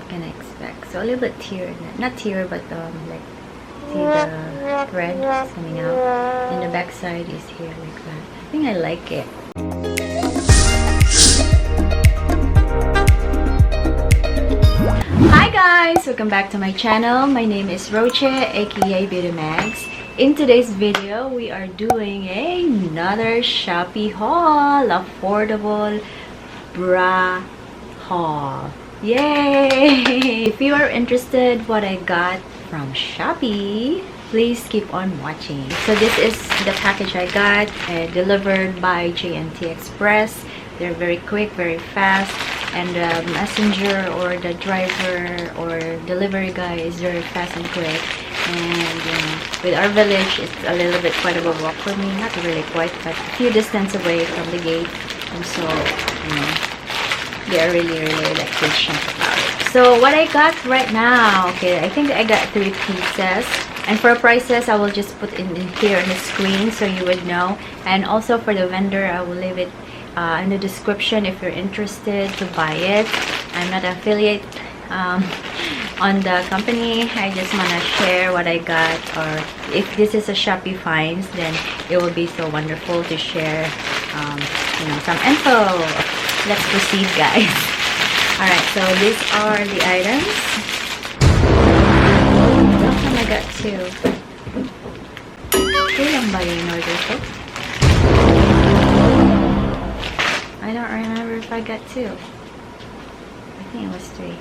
can I expect? So a little bit tear, not tear, but like, see the thread coming out, and the back side is here like that. I think I like it. Hi guys, welcome back to my channel. My name is Roche, aka Beauty Mags. In today's video, we are doing another Shopee haul, affordable bra haul. Yay! If you are interested what I got from Shopee, please keep on watching. So this is the package I got, delivered by J&T Express. They're very quick, very fast, and the messenger or the driver or delivery guy is very fast and quick. And with our village, it's a little bit quite of a walk for me. Not really quite, but a few distance away from the gate. And so, they are really like patient about it. So what I got right now, okay, I think I got 3 pieces. And for prices, I will just put in here on the screen so you would know. And also for the vendor, I will leave it in the description if you're interested to buy it. I'm not an affiliate on the company. I just want to share what I got, or if this is a Shopee finds, then it will be so wonderful to share some info. Let's proceed, guys. Alright, so these are the items. I got 2. Ilang ba yung order ko? I don't remember if I got 2. I think it was 3.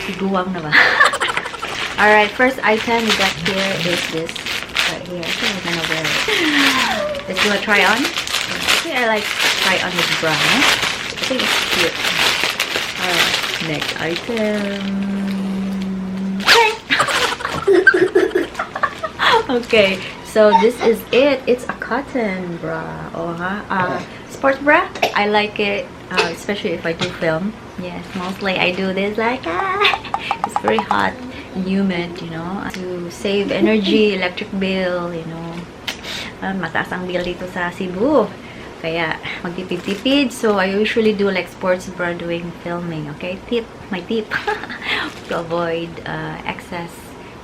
Siguwang na ba? Alright, first item we got here is this right here. I think I'm gonna wear it. Let's do a try on. I think I like try on this bra. I think it's cute. Alright, next item. Okay, so this is it. It's a cotton bra. Sports bra. I like it, especially if I do film. Yes, mostly I do this like it's very hot and humid, to save energy, electric bill, mataas ang bill dito sa Cebu. Kaya magtipid-tipid. So I usually do like sports bra doing filming. Okay, my tip to avoid excess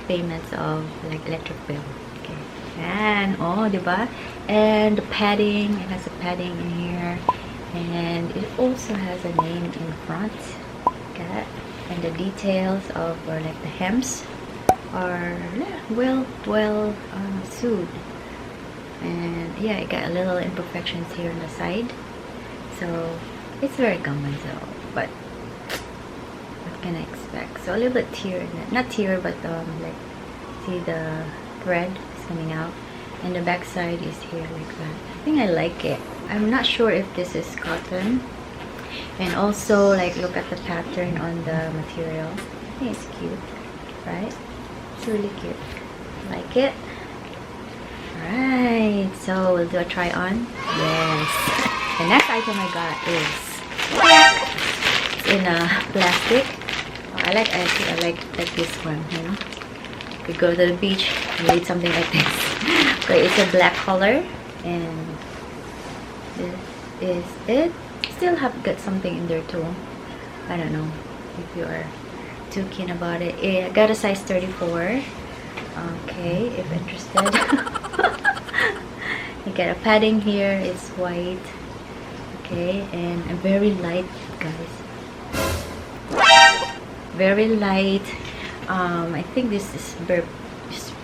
payments of like electric bill. Okay, and diba? And the padding, it has a padding in here, and it also has a name in front. Okay, and the details of, or like the hems are well sewed. And yeah, it got a little imperfections here on the side, so it's very common. So, but what can I expect? So a little bit tear, not tear, but like, see the thread is coming out, and the back side is here like that. I think I like it. I'm not sure if this is cotton. And also, like, look at the pattern on the material. I think it's cute, right? It's really cute. Like it. Alright, so we'll do a try on. Yes. The next item I got is in a plastic. I like this one, We go to the beach and eat something like this. Okay, it's a black color, and this is it. Still have got something in there too. I don't know if you are too keen about it. I got a size 34. Okay, if interested. You get a padding here. It's white. Okay, and a very light, guys. Very light. I think this is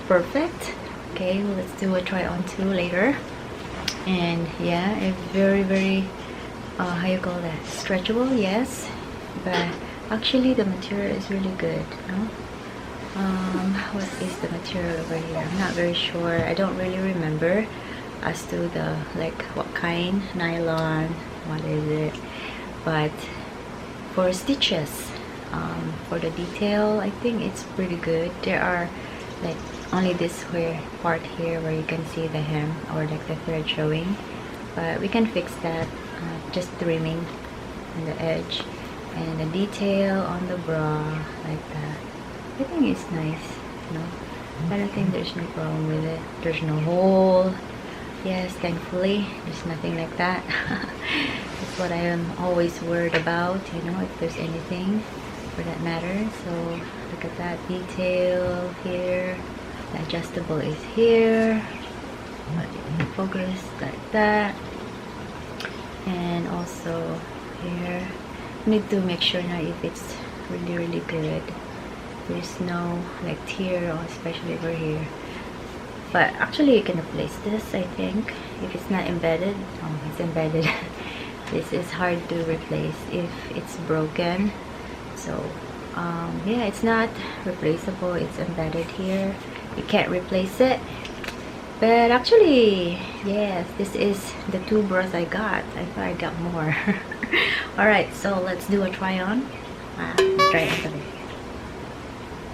perfect. Okay, let's do a try on too later. And yeah, it's very how you call that, stretchable. Yes, but actually the material is really good. What is the material over here? I'm not very sure. I don't really remember as to the like what kind, nylon, what is it, but for stitches, for the detail, I think it's pretty good. There are like only this part here where you can see the hem or like the thread showing, but we can fix that, just trimming on the edge, and the detail on the bra like that. I think it's nice. I don't think there's no problem with it. There's no hole. Yes, thankfully there's nothing like that. That's what I am always worried about, if there's anything. for that matter. So look at that detail here. The adjustable is here. Focus like that. And also here, need to make sure now if it's really good. There's no like tear, or especially over here. But actually you can replace this, I think, if it's not embedded. Oh, it's embedded. This is hard to replace if it's broken. So yeah, it's not replaceable. It's embedded here. You can't replace it. But actually, yes, this is the 2 bras I got. I thought I got more. Alright, so let's do a try on. Try on.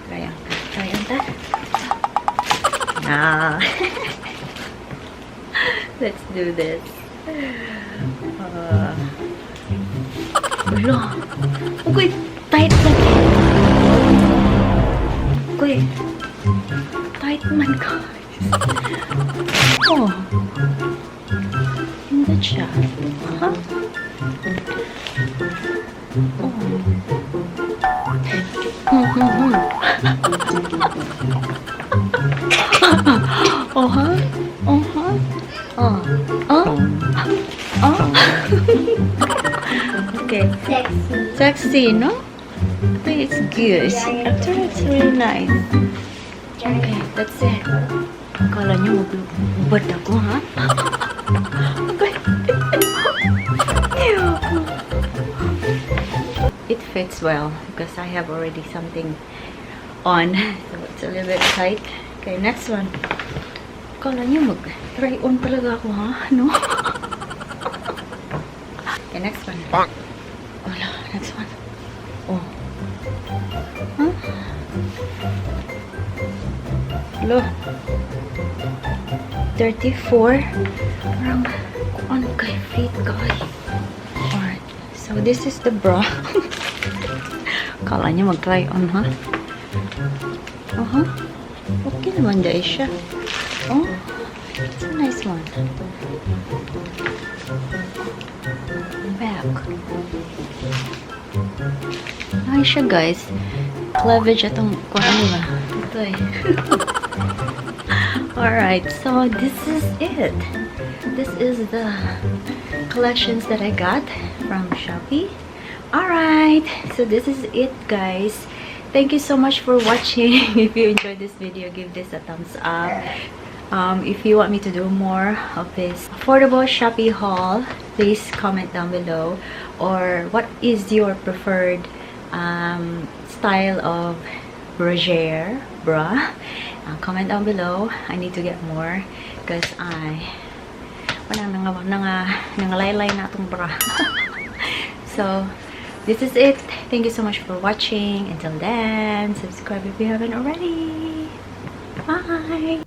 Try on that. Let's do this. Okay, tight lagi. Okay, tight man guys. Oh, hindi siya. Huh? Oh. Oh, huh? Oh, huh? Oh. Oh. Oh. Okay. Sexy, no? I think it's good. Actually, it's really nice. Okay, that's it. Akala nyo mag-ubad ako, ha? Okay. It fits well because I have already something on. So it's a little bit tight. Okay, next one. Akala nyo mag-try on talaga ako, ha? No? Okay, next one. Wala, next one. Oh. Huh? Hello. 34. Parang, ano kay fit, guys? Alright. So, this is the bra. Akala niya mag-try on, ha? Okay naman dahil siya. Oh, it's a nice one. Back. Nice siya, guys. Cleavage atong kuhan ba? Ito eh. Alright, so this is it. This is the collections that I got from Shopee. Alright, so this is it, guys. Thank you so much for watching. If you enjoyed this video, give this a thumbs up. If you want me to do more of this affordable Shopee haul, please comment down below. Or what is your preferred style of brasier bra? Comment down below. I need to get more because nangalay na itong bra. So this is it. Thank you so much for watching. Until then, subscribe if you haven't already. Bye.